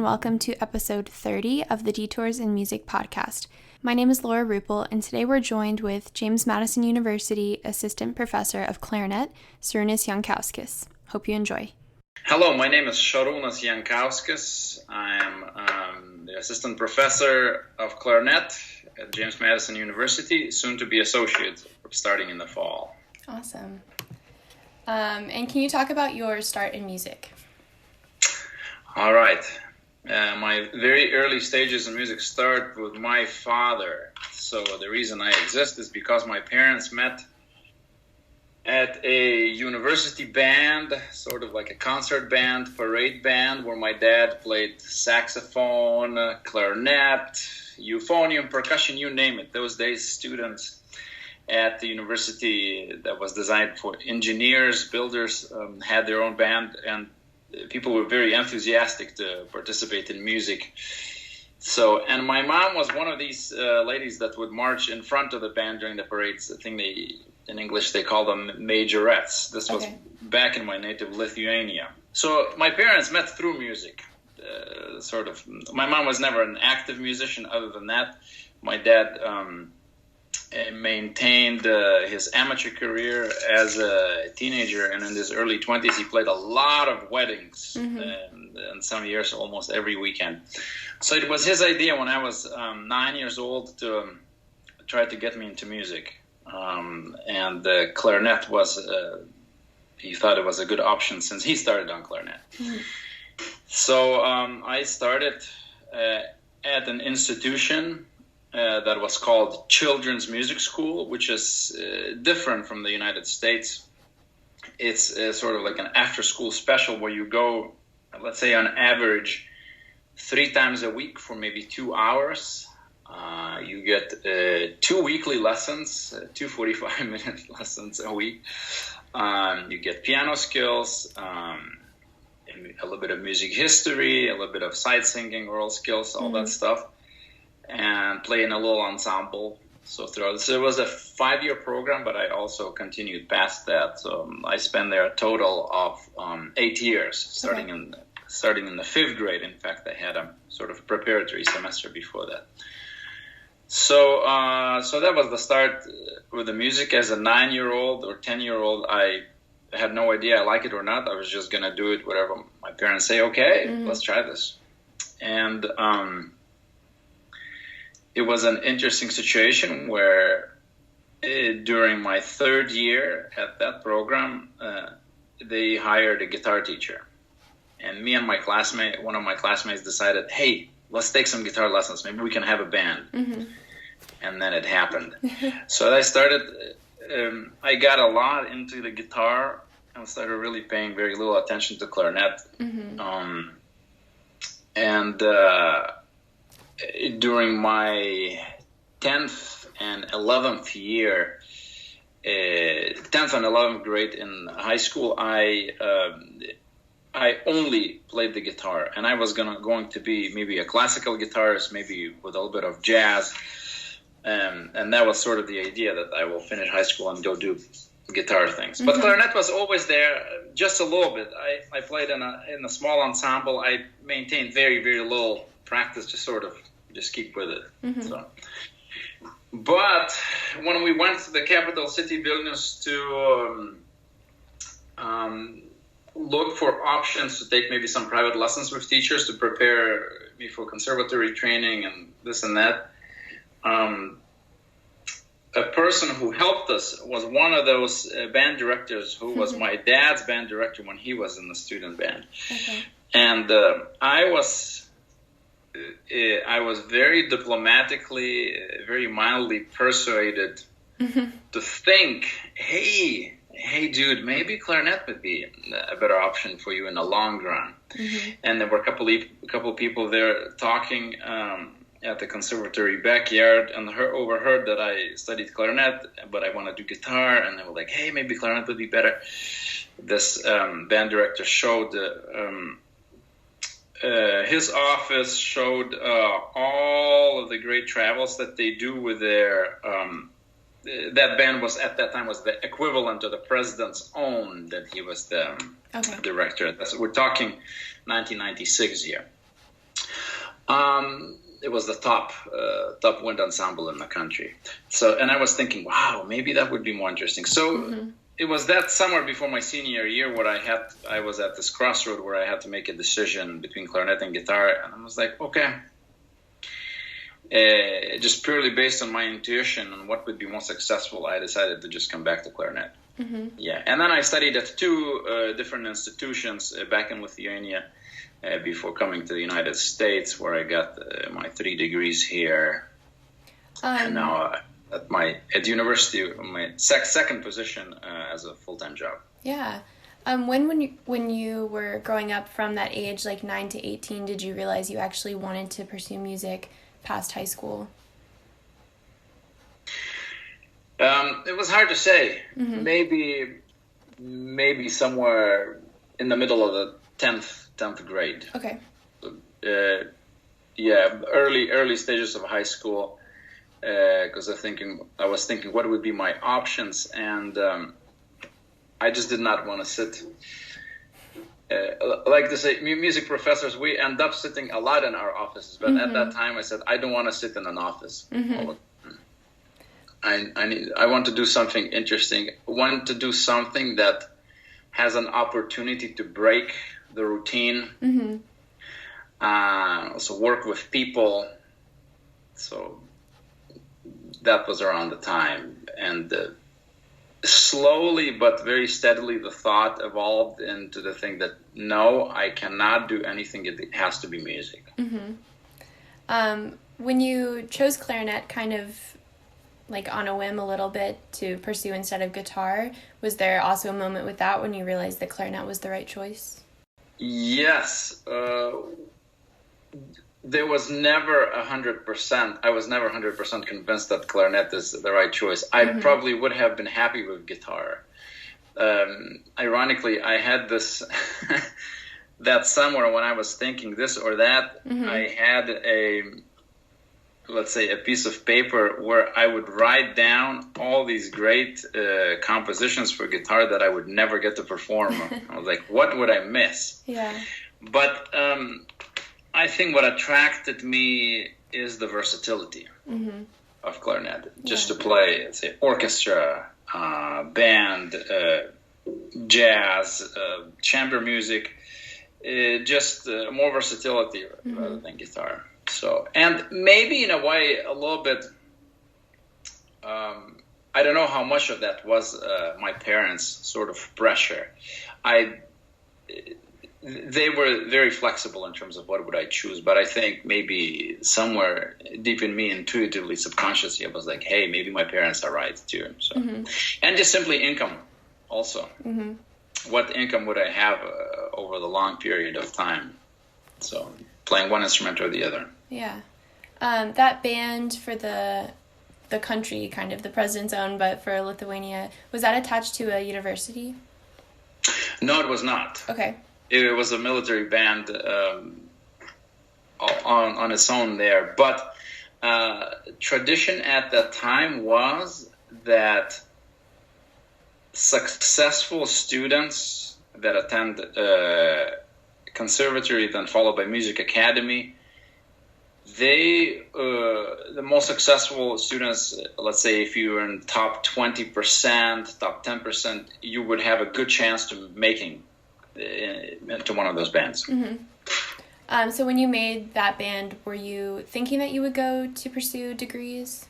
welcome to episode 30 of the Detours in Music podcast. My name is Laura Ruppel, and today we're joined with James Madison University Assistant Professor of Clarinet, Sarunas Jankauskas. Hope you enjoy. Hello, my name is Sarunas Jankauskas. I'm the Assistant Professor of Clarinet at James Madison University, soon to be Associate, starting in the fall. Awesome. And can you talk about your start in music? All right. My very early stages in music start with my father. So the reason I exist is because my parents met at a university band, sort of like a concert band, parade band, where my dad played saxophone, clarinet, euphonium, percussion, you name it. Those days, students at the university that was designed for engineers, builders, had their own band, and people were very enthusiastic to participate in music. So, and my mom was one of these ladies that would march in front of the band during the parades. I think in English they call them majorettes. This was back in my native Lithuania. So my parents met through music, sort of. My mom was never an active musician other than that. My dad maintained his amateur career as a teenager, and in his early 20s he played a lot of weddings, and some years almost every weekend. So it was his idea when I was 9 years old to try to get me into music, and the clarinet was he thought it was a good option since he started on clarinet. So I started at an institution that was called Children's Music School, which is different from the United States. It's sort of like an after-school special where you go, let's say on average, 3 times a week for maybe 2 hours. You get 2 weekly lessons, 2 45-minute lessons a week. You get piano skills, a little bit of music history, a little bit of sight singing, oral skills, all that stuff, and play in a little ensemble. So it was a 5-year program, but I also continued past that. So I spent there a total of 8 years, starting in the 5th grade. In fact, I had a sort of preparatory semester before that. So that was the start with the music. As a 9-year-old or 10-year-old, I had no idea I like it or not. I was just gonna do it whatever my parents say. Okay, let's try this. And it was an interesting situation where during my 3rd year at that program, they hired a guitar teacher. And me and one of my classmates decided, hey, let's take some guitar lessons. Maybe we can have a band. And then it happened. So I started, I got a lot into the guitar and started really paying very little attention to clarinet. During my 10th and 11th year, 10th and 11th grade in high school, I only played the guitar, and I was going to be maybe a classical guitarist, maybe with a little bit of jazz, and that was sort of the idea, that I will finish high school and go do guitar things. But clarinet was always there, just a little bit. I played in a small ensemble. I maintained very, very little practice, just keep with it. So, but when we went to the capital city, Vilnius, to look for options to take maybe some private lessons with teachers to prepare me for conservatory training and this and that, a person who helped us was one of those band directors who was my dad's band director when he was in the student band. And I was very diplomatically, very mildly persuaded to think, hey dude, maybe clarinet would be a better option for you in the long run. And there were a couple of people there talking at the conservatory backyard, and overheard that I studied clarinet, but I want to do guitar, and they were like, hey, maybe clarinet would be better. This band director showed his office showed all of the great travels that they do with their that band was at that time was the equivalent of the president's own, that he was the director. We're talking 1996 here. It was the top wind ensemble in the country. So, and I was thinking, wow, maybe that would be more interesting. So it was that summer before my senior year where I was at this crossroad where I had to make a decision between clarinet and guitar, and I was like, okay. Just purely based on my intuition and what would be most successful, I decided to just come back to clarinet. Yeah, and then I studied at two different institutions back in Lithuania before coming to the United States, where I got my 3 degrees here. And now at university, my second position as a full-time job. Yeah. When you were growing up from that age, like 9 to 18, did you realize you actually wanted to pursue music past high school? It was hard to say. Maybe somewhere in the middle of the 10th grade. Okay. Yeah, early stages of high school, because I was thinking what would be my options, and I just did not want to sit. Like to say, music professors, we end up sitting a lot in our offices, but at that time I said, I don't want to sit in an office. I want to do something interesting. I want to do something that has an opportunity to break the routine. Also work with people. So that was around the time, and slowly but very steadily the thought evolved into the thing that no, I cannot do anything. It has to be music. When you chose clarinet, kind of like on a whim a little bit to pursue instead of guitar, was there also a moment with that when you realized that clarinet was the right choice? Yes. There was never 100%. I was never 100% convinced that clarinet is the right choice. I probably would have been happy with guitar. Ironically, I had this that summer when I was thinking this or that. I had let's say a piece of paper where I would write down all these great compositions for guitar that I would never get to perform. I was like, what would I miss? Yeah. But I think what attracted me is the versatility of clarinet. Just to play, let's say, orchestra, band, jazz, chamber music, just more versatility rather than guitar. So, and maybe in a way, a little bit, I don't know how much of that was my parents' sort of pressure. They were very flexible in terms of what would I choose, but I think maybe somewhere deep in me, intuitively, subconsciously, I was like, hey, maybe my parents are right too. So, and just simply income also. What income would I have over the long period of time? So playing one instrument or the other. Yeah. That band for the country, kind of the president's own, but for Lithuania, was that attached to a university? No, it was not. Okay. It was a military band on its own there. But tradition at that time was that successful students that attend conservatory, then followed by music academy, the most successful students, let's say if you were in top 20%, top 10%, you would have a good chance to making into one of those bands. So when you made that band, were you thinking that you would go to pursue degrees?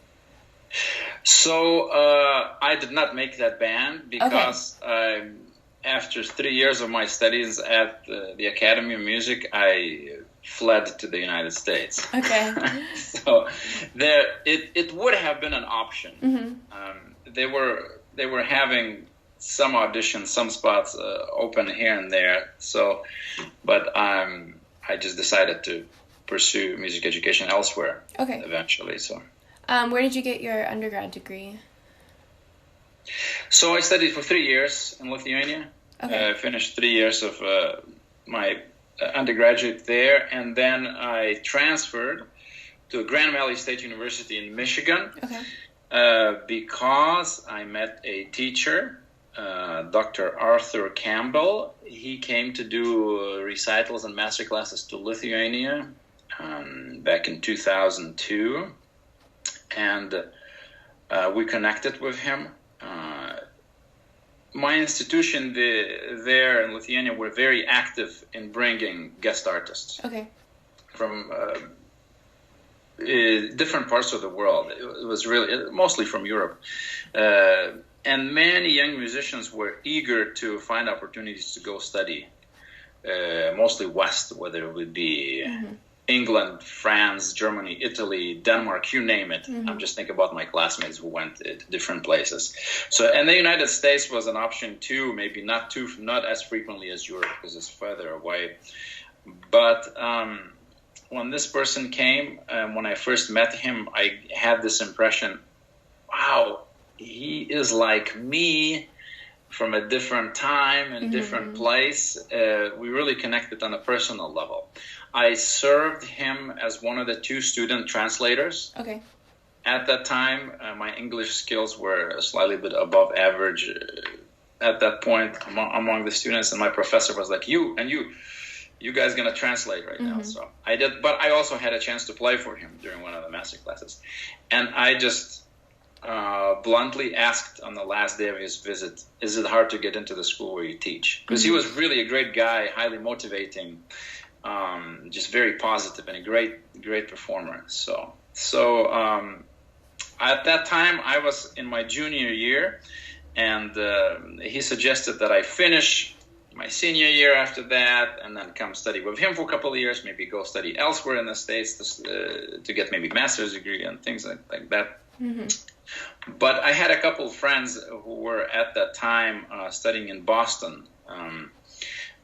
So I did not make that band because after 3 years of my studies at the Academy of Music, I fled to the United States. Okay. So it would have been an option. They were having some auditions, some spots open here and there. So, but I just decided to pursue music education elsewhere. Okay. Eventually, so. Where did you get your undergrad degree? So I studied for 3 years in Lithuania. Okay. I finished 3 years of my undergraduate there, and then I transferred to Grand Valley State University in Michigan. Okay. Because I met a teacher, Dr. Arthur Campbell. He came to do recitals and master classes to Lithuania back in 2002, and we connected with him. My institution there in Lithuania were very active in bringing guest artists from different parts of the world. It was really mostly from Europe. And many young musicians were eager to find opportunities to go study, mostly West, whether it would be England, France, Germany, Italy, Denmark, you name it. I'm just thinking about my classmates who went to different places. So, and the United States was an option too, maybe not as frequently as Europe because it's further away. But when this person came, when I first met him, I had this impression, wow, he is like me from a different time and different place. We really connected on a personal level. I served him as one of the 2 student translators. At that time, my English skills were slightly bit above average at that point among the students, and my professor was like, you guys gonna translate right now. So I did, but I also had a chance to play for him during one of the master classes. And I just bluntly asked on the last day of his visit, is it hard to get into the school where you teach? Because he was really a great guy, highly motivating, just very positive and a great performer. So at that time I was in my junior year, and he suggested that I finish my senior year after that and then come study with him for a couple of years, maybe go study elsewhere in the States to get maybe master's degree and things like that. But I had a couple of friends who were at that time studying in Boston,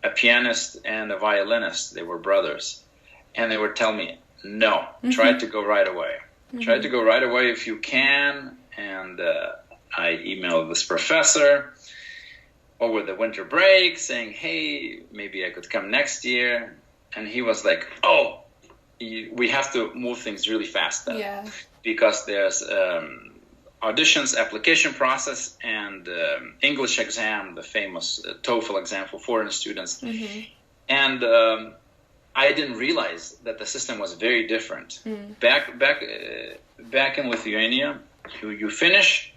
a pianist and a violinist. They were brothers, and they would tell me, no, try to go right away. Try to go right away if you can. And I emailed this professor over the winter break saying, hey, maybe I could come next year. And he was like, oh, we have to move things really fast then, because there's auditions, application process, and English exam, the famous TOEFL exam for foreign students. And I didn't realize that the system was very different. Back in Lithuania, you finish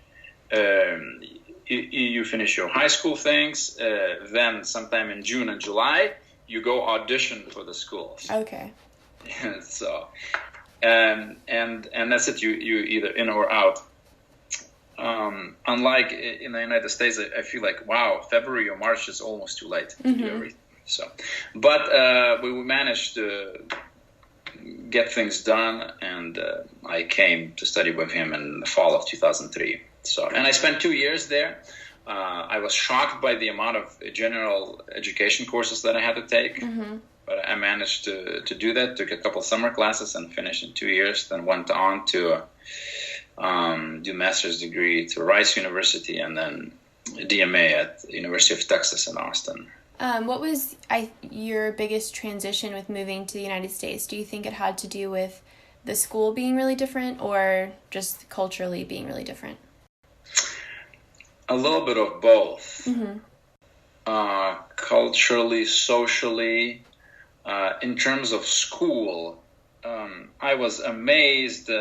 you finish your high school things, then sometime in June and July you go audition for the schools. So and that's it. You either in or out. Unlike in the United States, I feel like, wow, February or March is almost too late to do everything. So, but we managed to get things done, and I came to study with him in the fall of 2003. So, and I spent 2 years there. I was shocked by the amount of general education courses that I had to take. But I managed to do that, took a couple of summer classes and finished in 2 years, then went on to do master's degree to Rice University and then DMA at the University of Texas in Austin. What was your biggest transition with moving to the United States? Do you think it had to do with the school being really different or just culturally being really different? A little bit of both. Culturally, socially. In terms of school, I was amazed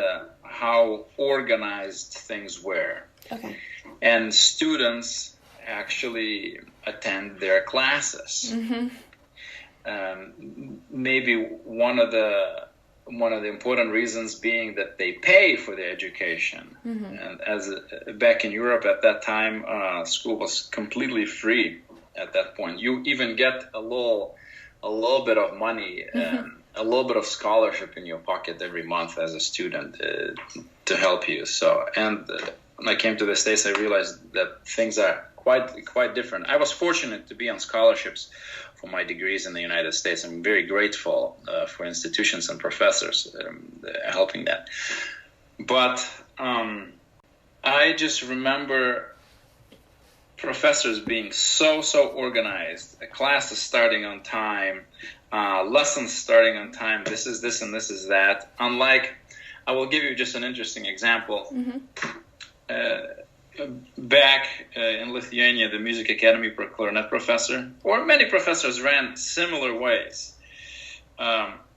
how organized things were. And students actually attend their classes. Maybe one of the important reasons being that they pay for their education. And as back in Europe at that time, school was completely free at that point. You even get a little bit of money, a little bit of scholarship in your pocket every month as a student to help you. So, and when I came to the States, I realized that things are quite different. I was fortunate to be on scholarships for my degrees in the United States. I'm very grateful for institutions and professors helping that. But I just remember professors being so organized, classes starting on time, lessons starting on time, this is this and this is that. Unlike, I will give you just an interesting example. Back in Lithuania, the Music Academy for Clarinet professor, or many professors ran similar ways.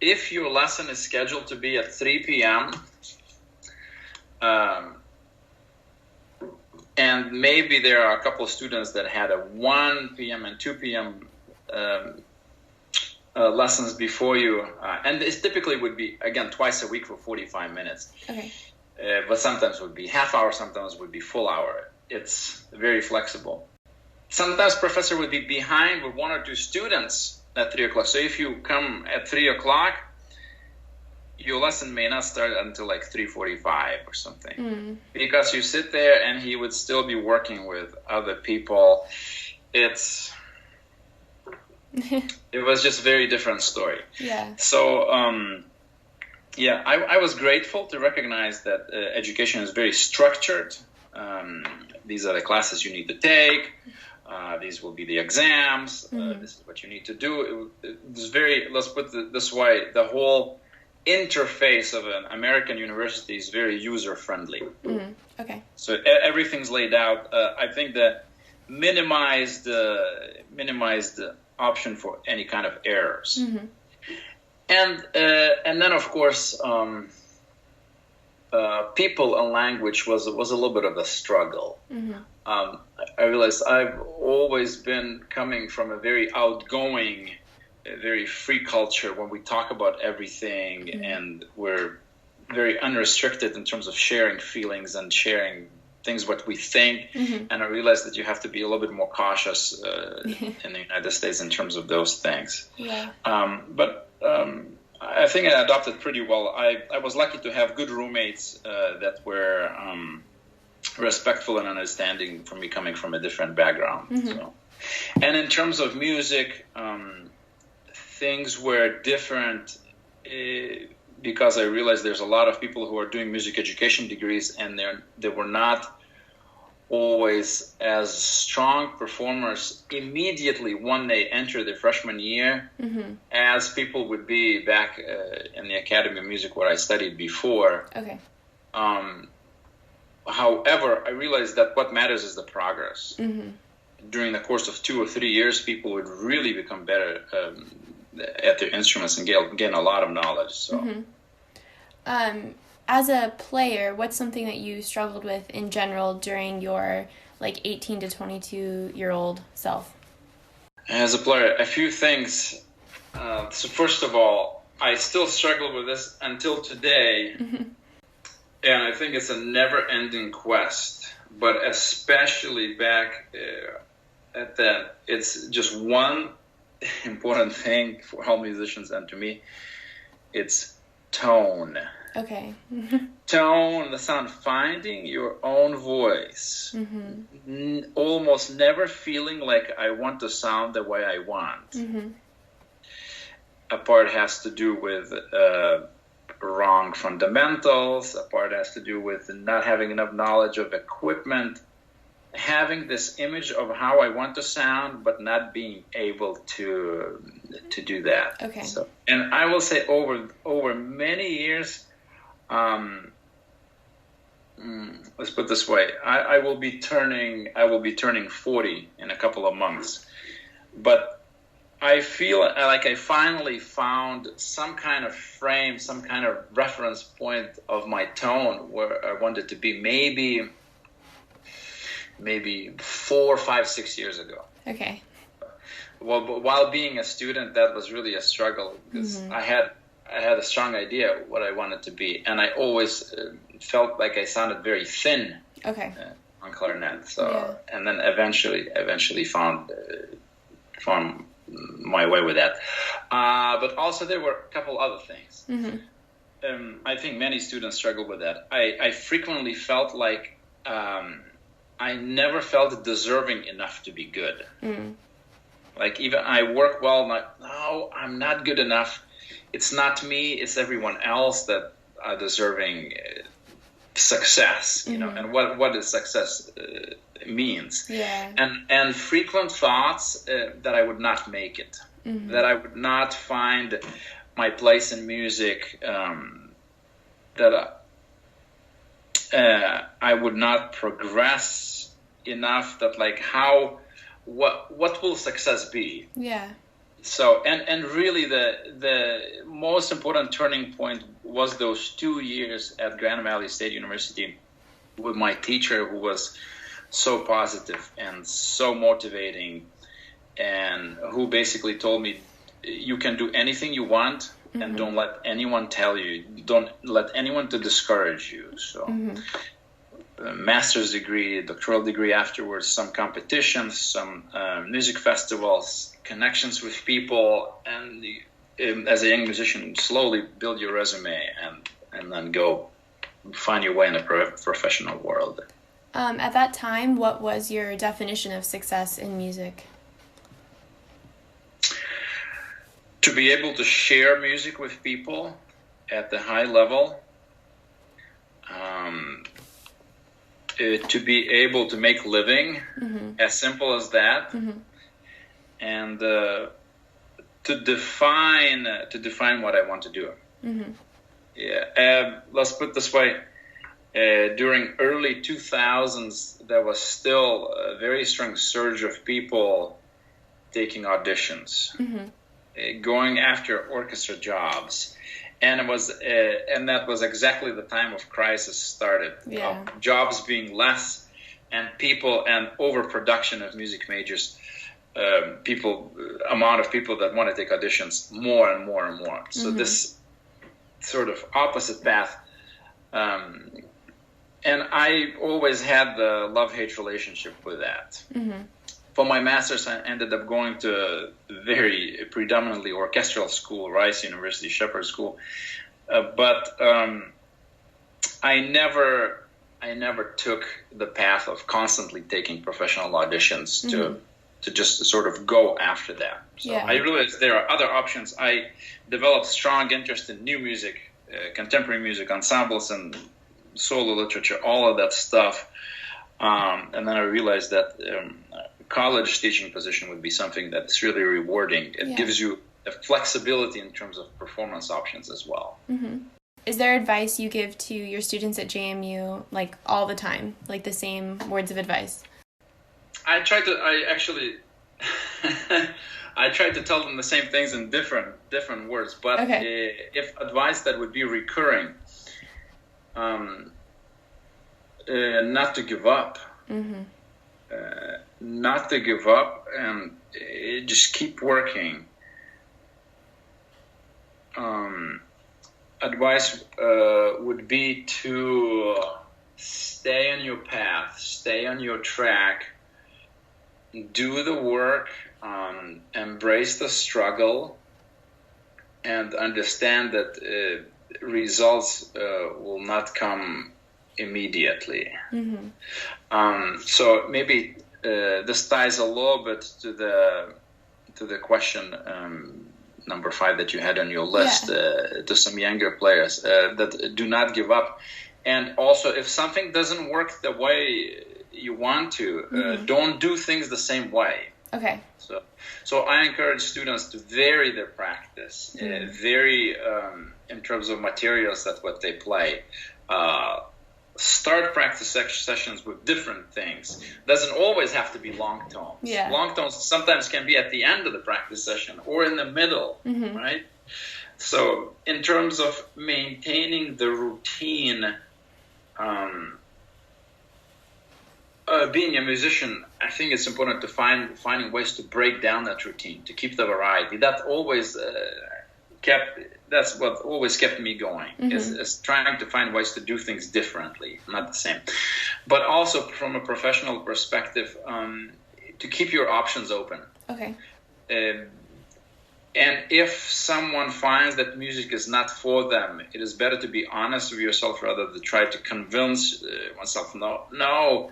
If your lesson is scheduled to be at 3 p.m., and maybe there are a couple of students that had a 1 p.m. and 2 p.m. Lessons before you, and this typically would be, again, twice a week for 45 minutes. Okay. But sometimes would be half hour, sometimes would be full hour. It's very flexible. Sometimes professor would be behind with 1 or 2 students at 3 o'clock. So if you come at 3 o'clock, your lesson may not start until like 3:45 or something. Because you sit there and he would still be working with other people. It was just a very different story. Yeah. So, I was grateful to recognize that education is very structured. These are the classes you need to take. These will be the exams. This is what you need to do. It was very, let's put it this way, the whole interface of an American university is very user-friendly. Okay. So everything's laid out. I think that minimized option for any kind of errors. And then, of course, people and language was a little bit of a struggle. I realized I've always been coming from a very outgoing, very free culture when we talk about everything, and we're very unrestricted in terms of sharing feelings and sharing things what we think. And I realized that you have to be a little bit more cautious in the United States in terms of those things. But I think I adopted pretty well. I was lucky to have good roommates that were respectful and understanding for me coming from a different background. So. And in terms of music, things were different because I realized there's a lot of people who are doing music education degrees, and they were not always as strong performers immediately when they enter their freshman year as people would be back in the Academy of Music where I studied before. Okay. However, I realized that what matters is the progress. During the course of 2 or 3 years, people would really become better at their instruments and gain a lot of knowledge. So, as a player, what's something that you struggled with in general during your 18 to 22-year-old self? As a player, a few things. So first of all, I still struggle with this until today, and I think it's a never-ending quest. But especially back at that, it's just one important thing for all musicians and to me, it's tone. Okay. Tone, the sound, finding your own voice. Almost never feeling like I want to sound the way I want. A part has to do with wrong fundamentals. A part has to do with not having enough knowledge of equipment. Having this image of how I want to sound, but not being able to do that. Okay. So, and I will say over many years, let's put it this way: I will be turning 40 in a couple of months, but I feel like I finally found some kind of frame, some kind of reference point of my tone where I wanted to be. Maybe 4, 5, 6 years ago. Okay. Well, but while being a student, that was really a struggle because I had a strong idea what I wanted to be, and I always felt like I sounded very thin. Okay. On clarinet. So, and then eventually found my way with that. But also there were a couple other things. I think many students struggle with that. I frequently felt like I never felt deserving enough to be good. Like even I work well, I'm like, no, I'm not good enough. It's not me, it's everyone else that are deserving success, you know, and what is success means. And frequent thoughts that I would not make it, that I would not find my place in music, that I would not progress enough, that like what will success be? So and really the most important turning point was those 2 years at Grand Valley State University with my teacher, who was so positive and so motivating, and who basically told me, you can do anything you want, and don't let anyone tell you, don't let anyone to discourage you. So a master's degree, doctoral degree afterwards, some competitions, some music festivals, connections with people, and as a young musician, slowly build your resume and then go find your way in the professional world. At that time, what was your definition of success in music? To be able to share music with people at the high level, to be able to make living, as simple as that, and to define what I want to do. Let's put it this way. During early 2000s, there was still a very strong surge of people taking auditions, going after orchestra jobs. And it was, and that was exactly the time of crisis started. Jobs being less, and overproduction of music majors. Amount of people that want to take auditions more and more and more. So this sort of opposite path. And I always had the love-hate relationship with that. For my master's, I ended up going to a very predominantly orchestral school, Rice University Shepherd School. But I never took the path of constantly taking professional auditions to just sort of go after that. So I realized there are other options. I developed strong interest in new music, contemporary music, ensembles, and solo literature, all of that stuff. And then I realized that college teaching position would be something that's really rewarding. It gives you a flexibility in terms of performance options as well. Is there advice you give to your students at JMU, like all the time, like the same words of advice? I try to tell them the same things in different words, but if advice that would be recurring, not to give up. Not to give up, and just keep working. Advice would be to stay on your path, stay on your track, do the work, embrace the struggle, and understand that results will not come immediately. So maybe this ties a little bit to the question number 5 that you had on your list, to some younger players that do not give up. And also, if something doesn't work the way you want to, don't do things the same way. So I encourage students to vary their practice, vary in terms of materials, that's what they play. Start practice sessions with different things. Doesn't always have to be long tones. Long tones sometimes can be at the end of the practice session or in the middle, right? So in terms of maintaining the routine, being a musician, I think it's important to finding ways to break down that routine, to keep the variety. That's what always kept me going, is trying to find ways to do things differently, not the same. But also from a professional perspective, to keep your options open. And if someone finds that music is not for them, it is better to be honest with yourself rather than try to convince oneself, no,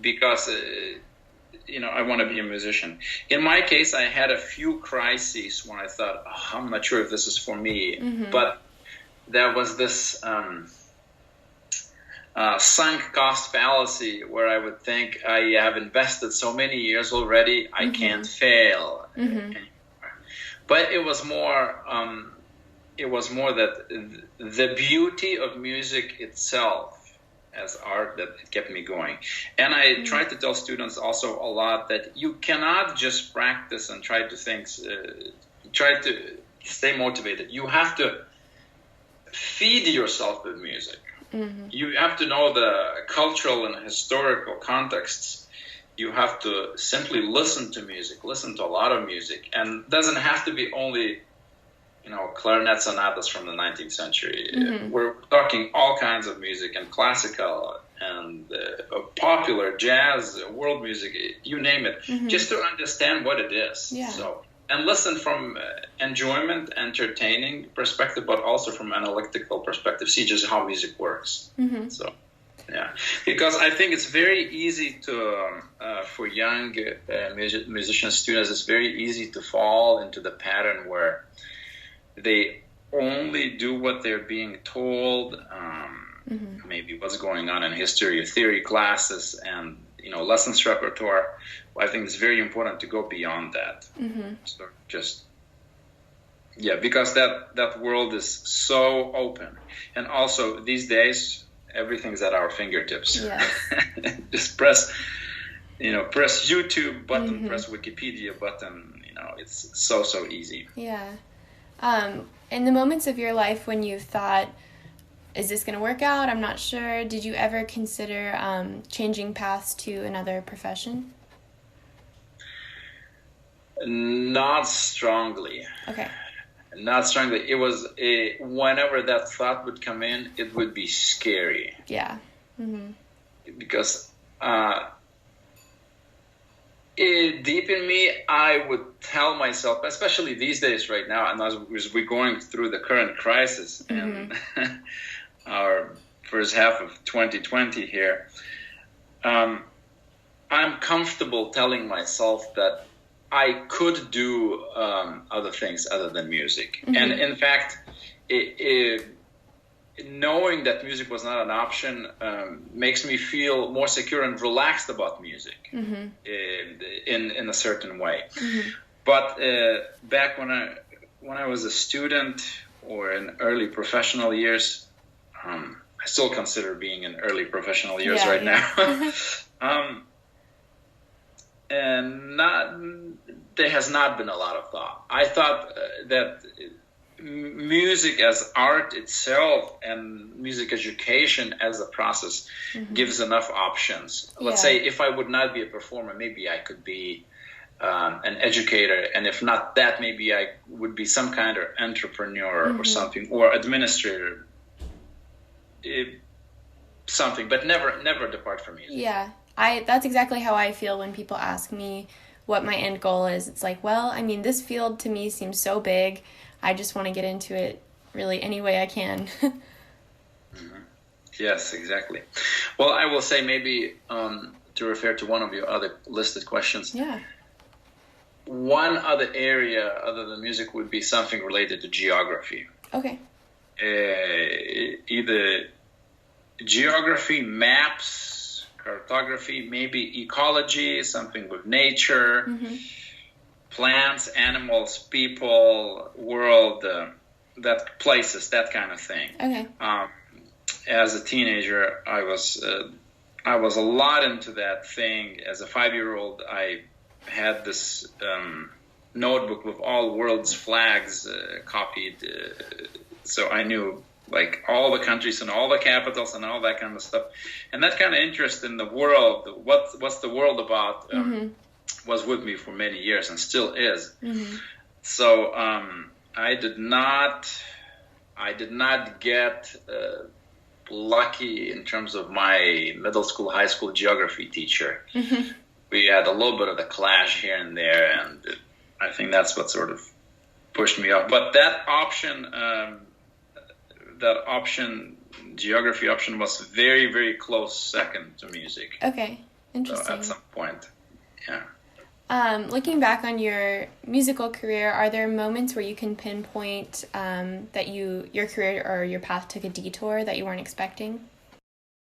because I want to be a musician. In my case, I had a few crises when I thought, I'm not sure if this is for me. But there was this sunk cost fallacy where I would think, I have invested so many years already, I can't fail anymore. But it was more that the beauty of music itself as art that kept me going. And I try to tell students also a lot that you cannot just practice and try to try to stay motivated. You have to feed yourself with music. Mm-hmm. You have to know the cultural and historical contexts. You have to simply listen to music, listen to a lot of music. And it doesn't have to be only, clarinet sonatas from the 19th century. Mm-hmm. We're talking all kinds of music, and classical and popular, jazz, world music, you name it, mm-hmm. just to understand what it is. Yeah. And listen from enjoyment, entertaining perspective, but also from analytical perspective, see just how music works. Mm-hmm. So, yeah. Because I think it's very easy to, for young musician students, it's very easy to fall into the pattern where they only do what they're being told, mm-hmm. maybe what's going on in history or theory classes, and lessons repertoire. I think it's very important to go beyond that. Mm-hmm. So because that world is so open, and also these days everything's at our fingertips. Yes. Just press YouTube button, mm-hmm. press Wikipedia button. It's so easy. Yeah. In the moments of your life when you thought, is this going to work out? I'm not sure. Did you ever consider changing paths to another profession? Not strongly. Okay. Not strongly. It was whenever that thought would come in, it would be scary. Yeah. Mm-hmm. Because deep in me, I would tell myself, especially these days right now, and as we're going through the current crisis mm-hmm. and our first half of 2020 here, I'm comfortable telling myself that I could do other things other than music. Mm-hmm. And in fact, knowing that music was not an option makes me feel more secure and relaxed about music mm-hmm. in a certain way. Mm-hmm. But back when I was a student or in early professional years, I still consider being in early professional years now. And there has not been a lot of thought. I thought that music as art itself and music education as a process mm-hmm. gives enough options. Let's say if I would not be a performer, maybe I could be an educator, and if not that, maybe I would be some kind of entrepreneur mm-hmm. or something, or administrator, something, but never depart from music. Yeah. That's exactly how I feel when people ask me what my end goal is. It's like, well, I mean, this field to me seems so big. I just want to get into it really any way I can. Mm-hmm. Yes, exactly. Well, I will say maybe to refer to one of your other listed questions. Yeah. One other area other than music would be something related to geography. Okay. Either geography, maps, cartography, maybe ecology, something with nature, mm-hmm. plants, animals, people, world, places, that kind of thing. Okay. As a teenager, I was a lot into that thing. As a 5-year-old, I had this notebook with all world's flags copied, so I knew like all the countries and all the capitals and all that kind of stuff. And that kind of interest in the world, what's the world about, mm-hmm. was with me for many years and still is. Mm-hmm. So I did not get lucky in terms of my middle school, high school geography teacher. Mm-hmm. We had a little bit of the clash here and there, and I think that's what sort of pushed me up. But that geography option was very, very close second to music. Okay, interesting. So at some point, yeah. Looking back on your musical career, are there moments where you can pinpoint that your career or your path took a detour that you weren't expecting?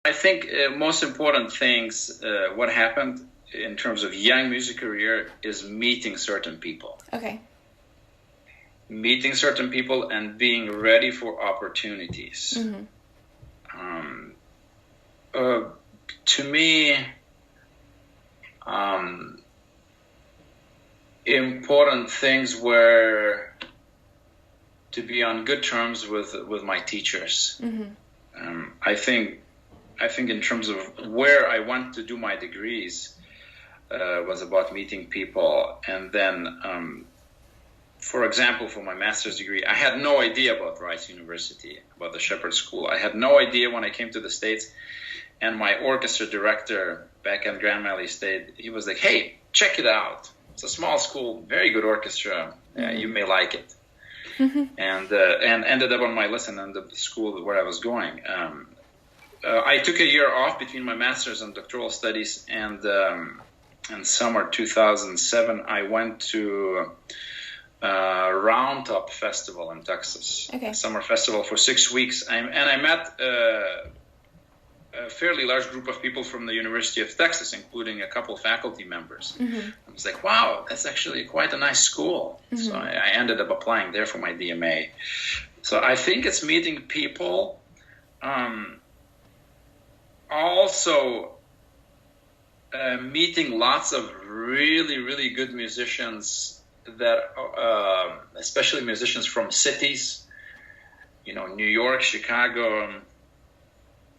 I think most important things, what happened in terms of young music career is meeting certain people. Okay. Meeting certain people and being ready for opportunities. Mm-hmm. To me, important things were to be on good terms with my teachers. I think in terms of where I went to do my degrees was about meeting people. And then, for example, for my master's degree, I had no idea about Rice University, about the Shepherd School. I had no idea when I came to the States. And my orchestra director back at Grand Valley State, he was like, "Hey, check it out. It's a small school, very good orchestra. You may like it." And ended up on my list and ended up the school where I was going. I took a year off between my master's and doctoral studies, and in summer 2007, I went to Round Top Festival in Texas, a summer festival for 6 weeks. I met a fairly large group of people from the University of Texas, including a couple faculty members. I was like, wow, that's actually quite a nice school. So I ended up applying there for my DMA. So I think it's meeting people. Also meeting lots of really, really good musicians that, especially musicians from cities, New York, Chicago,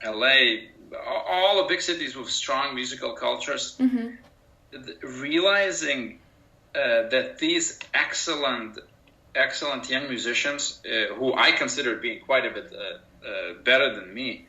LA, all the big cities with strong musical cultures, realizing that these excellent young musicians, who I consider being quite a bit better than me,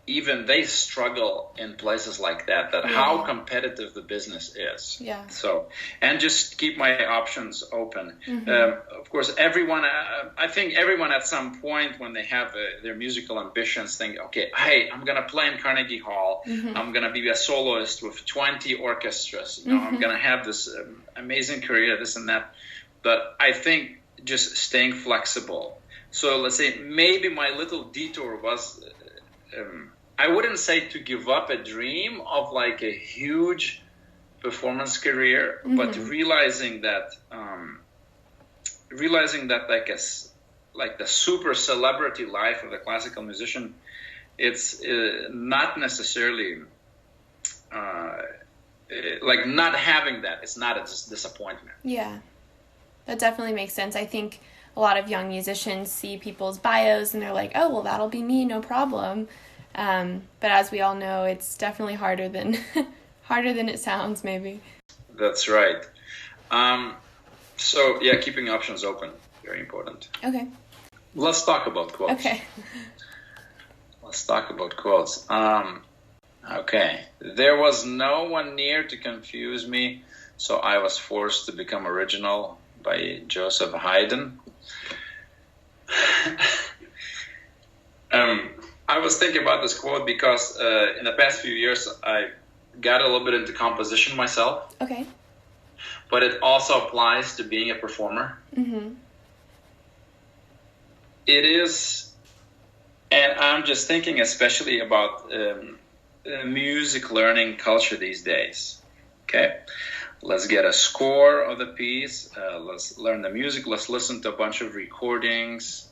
even they struggle in places like that, how competitive the business is. Yeah. So, and just keep my options open. Of course, everyone, I think everyone at some point when they have their musical ambitions think, okay, hey, I'm going to play in Carnegie Hall. I'm going to be a soloist with 20 orchestras. I'm going to have this amazing career, this and that. But I think just staying flexible. So let's say maybe my little detour was... I wouldn't say to give up a dream of like a huge performance career, but realizing that like the super celebrity life of the classical musician, it's not necessarily like not having that. It's not a disappointment. Yeah, that definitely makes sense. I think a lot of young musicians see people's bios and they're like, oh, well, that'll be me, no problem. But as we all know, it's definitely harder than it sounds, maybe. That's right. So yeah, keeping options open, very important. Okay. Let's talk about quotes. Okay. Let's talk about quotes. Okay. There was no one near to confuse me, so I was forced to become original, by Joseph Haydn. I was thinking about this quote because in the past few years I got a little bit into composition myself. Okay. But it also applies to being a performer. It is, and I'm just thinking especially about music learning culture these days. Okay, let's get a score of the piece. Let's learn the music. Let's listen to a bunch of recordings.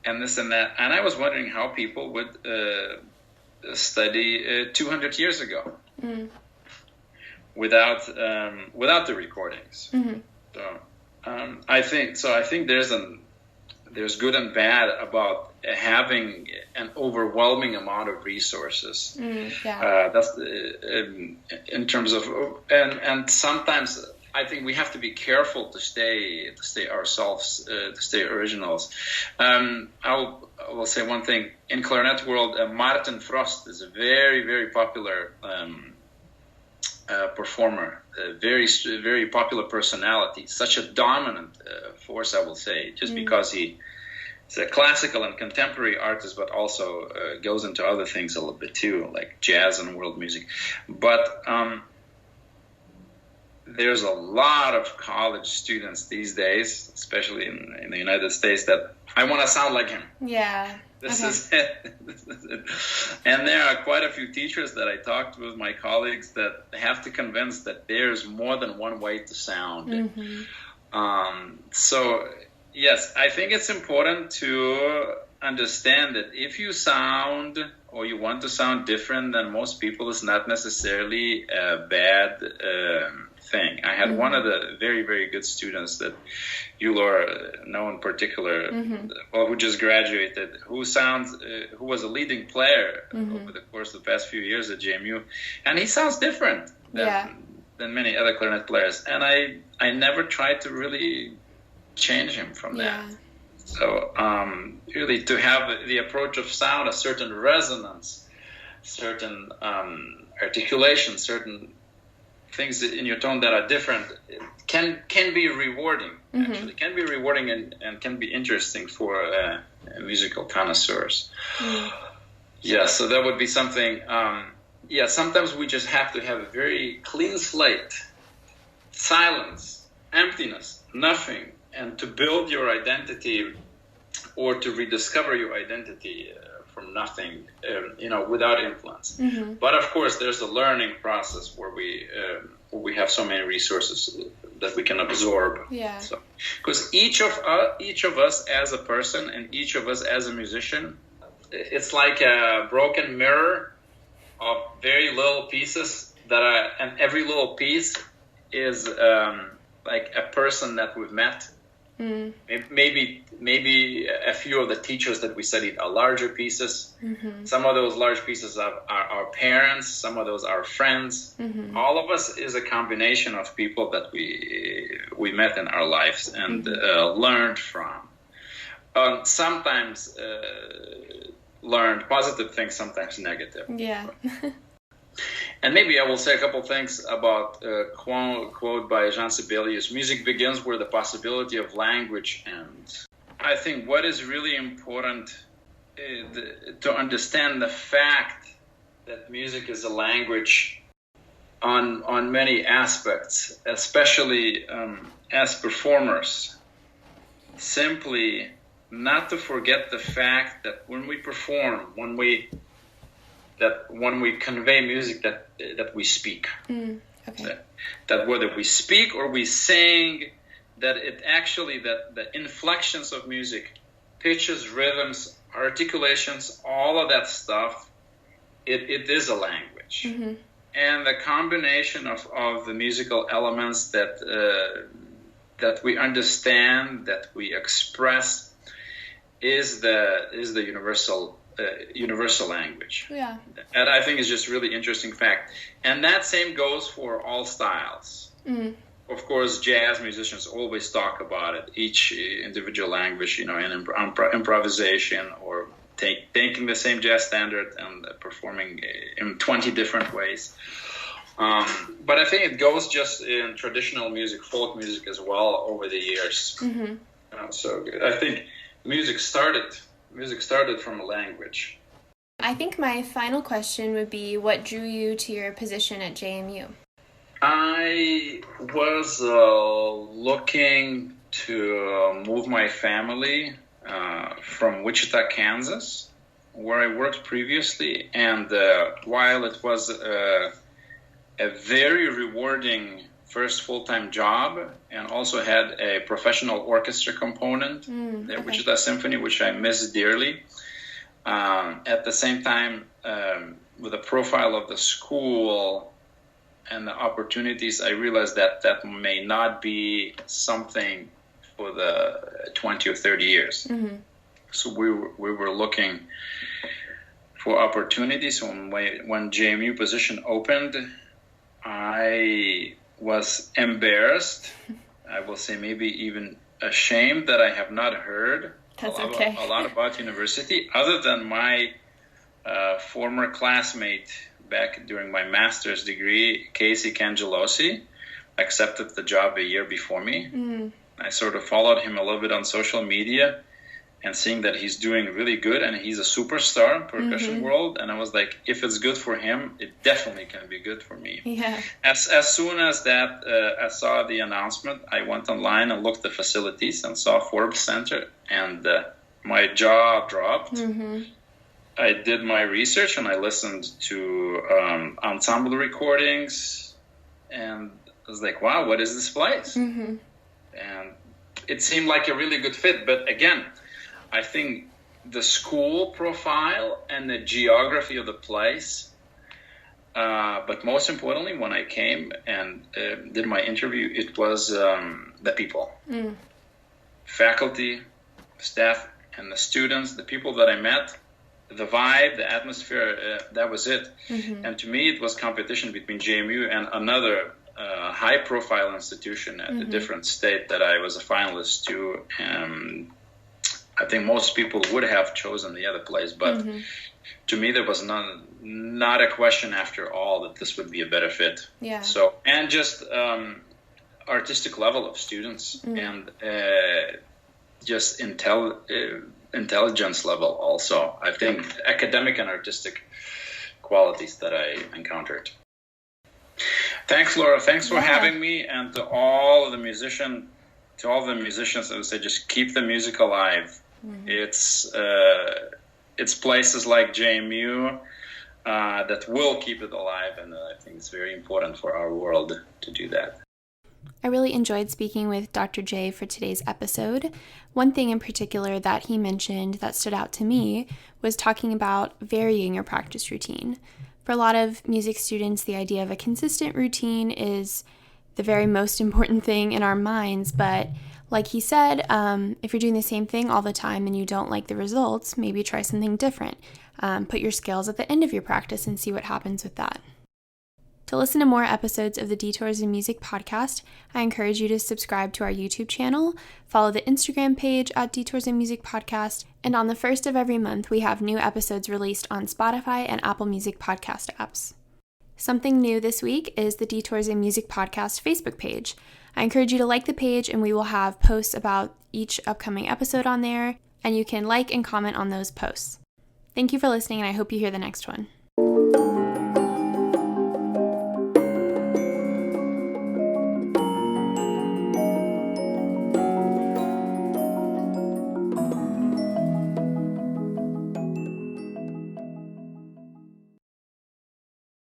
And this and that. And I was wondering how people would study 200 years ago without the recordings. So I think there's good and bad about having an overwhelming amount of resources. That's in terms of and sometimes. I think we have to be careful to stay ourselves, to stay originals. I will say one thing. In clarinet world, Martin Frost is a very, very popular performer, a very, very popular personality, such a dominant force, I will say, just because he's a classical and contemporary artist, but also goes into other things a little bit too, like jazz and world music. But there's a lot of college students these days, especially in the United States, that I want to sound like him. Yeah. This is it. And there are quite a few teachers that I talked with my colleagues that have to convince that there's more than one way to sound. So, yes, I think it's important to understand that if you sound or you want to sound different than most people, it's not necessarily a bad thing. I had one of the very, very good students that you, Laura, know in particular, who just graduated, who was a leading player over the course of the past few years at JMU, and he sounds different than many other clarinet players. And I never tried to really change him from that. So really to have the approach of sound, a certain resonance, certain articulation, certain things in your tone that are different, can be rewarding. Actually, can be rewarding and can be interesting for musical connoisseurs. Yeah, so that would be something. Sometimes we just have to have a very clean slate, silence, emptiness, nothing, and to build your identity or to rediscover your identity from nothing, without influence. But of course, there's a learning process where we have so many resources that we can absorb. Yeah. So, because each of us as a person and each of us as a musician, it's like a broken mirror of very little pieces and every little piece is like a person that we've met. Maybe a few of the teachers that we studied are larger pieces. Some of those large pieces are our parents. Some of those are friends. All of us is a combination of people that we met in our lives and learned from. Sometimes learned positive things, sometimes negative. Yeah. And maybe I will say a couple things about a quote by Jean Sibelius: "Music begins where the possibility of language ends." I think what is really important to understand the fact that music is a language on many aspects, especially as performers. Simply not to forget the fact that when we perform, when we convey music, that we speak. Okay. That whether we speak or we sing, that the inflections of music, pitches, rhythms, articulations, all of that stuff, it is a language. And the combination of the musical elements that we understand, that we express, is the universal language. Yeah. And I think is just really interesting fact. And that same goes for all styles. Of course, jazz musicians always talk about it, each individual language, in improvisation, or taking the same jazz standard and performing in 20 different ways. But I think it goes just in traditional music, folk music as well, over the years. So I think music started from a language. I think my final question would be, what drew you to your position at JMU? I was looking to move my family from Wichita, Kansas, where I worked previously. And while it was a very rewarding first full-time job, and also had a professional orchestra component, the Wichita Symphony, which I miss dearly. At the same time, with the profile of the school and the opportunities, I realized that may not be something for the 20 or 30 years. So we were looking for opportunities. When JMU position opened, I was embarrassed. I will say maybe even ashamed that I have not heard a lot about university, other than my former classmate back during my master's degree, Casey Cangelosi, accepted the job a year before me. I sort of followed him a little bit on social media, and seeing that he's doing really good and he's a superstar in percussion world, and I was like, if it's good for him, it definitely can be good for me. Yeah. As soon as that I saw the announcement, I went online and looked at the facilities and saw Forbes Center, and my jaw dropped. I did my research and I listened to ensemble recordings, and I was like, wow, what is this place? And it seemed like a really good fit. But again, I think the school profile and the geography of the place But most importantly, when I came and did my interview, it was the people, faculty, staff, and the students, the people that I met, the vibe, the atmosphere, that was it. And to me, it was competition between JMU and another high-profile institution at a different state that I was a finalist to. I think most people would have chosen the other place, but to me, there was not a question after all that this would be a better fit. Yeah. So, and just artistic level of students and just intelligence level also. I think academic and artistic qualities that I encountered. Thanks, Laura. Thanks for having me, and to all the musicians, I would say, just keep the music alive. It's places like JMU that will keep it alive, and I think it's very important for our world to do that. I really enjoyed speaking with Dr. J for today's episode. One thing in particular that he mentioned that stood out to me was talking about varying your practice routine. For a lot of music students, the idea of a consistent routine is the very most important thing in our minds, but like he said, if you're doing the same thing all the time and you don't like the results, maybe try something different. Put your scales at the end of your practice and see what happens with that. To listen to more episodes of the Detours in Music podcast, I encourage you to subscribe to our YouTube channel, follow the Instagram page at Detours in Music podcast, and on the first of every month, we have new episodes released on Spotify and Apple Music podcast apps. Something new this week is the Detours in Music podcast Facebook page. I encourage you to like the page, and we will have posts about each upcoming episode on there, and you can like and comment on those posts. Thank you for listening, and I hope you hear the next one.